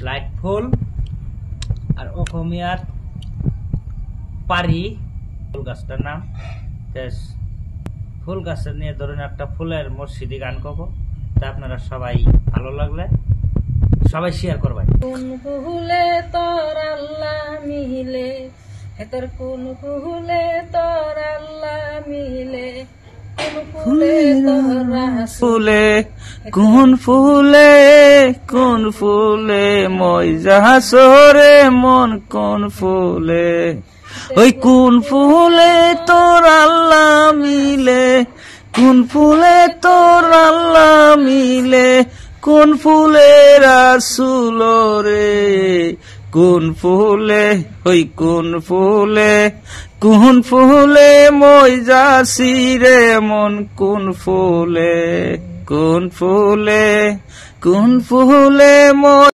Light ফুল আর অসমীয়ার পারি ফুল গাছটার নাম। ফুল গাছের নিয়ে ধরুন একটা ফুলের মসজিদি গান করবো, তা আপনারা সবাই ভালো লাগলে সবাই শেয়ার করবেন। কোন ফুলে তোর আল্লাহ মিলে, তোর কোন ফুলে তোর আল্লাহ মিলে, ফুলে কোন ফুলে কোন ফুলে মই যাহাসরে মন কোন ফুলে, ওই কোন ফুলে তোর আল্লাহ মিলে, কোন ফুলে তোর আল্লাহ মিলে, কোন ফুলে রাসূল রে, কোন ফুলে ওই কোন ফুলে মই যাসি রে মন, কোন ফুলে মই